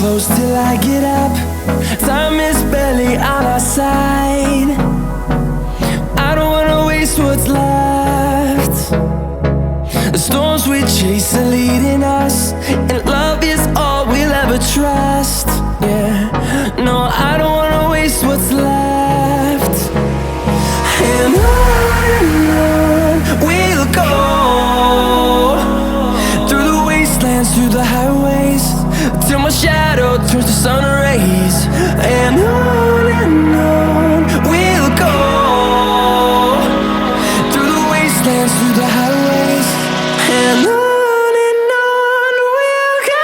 close till I get up. Time is barely on our side. I don't wanna waste what's left. The storms we chase are leading us, and love is all we'll ever trust. Yeah, no, I don't wanna waste what's left. And on we'll go, through the wastelands, through the highways, till my shadow turns to sun rays. And on we'll go, through the wastelands, through the highways, and on we'll go.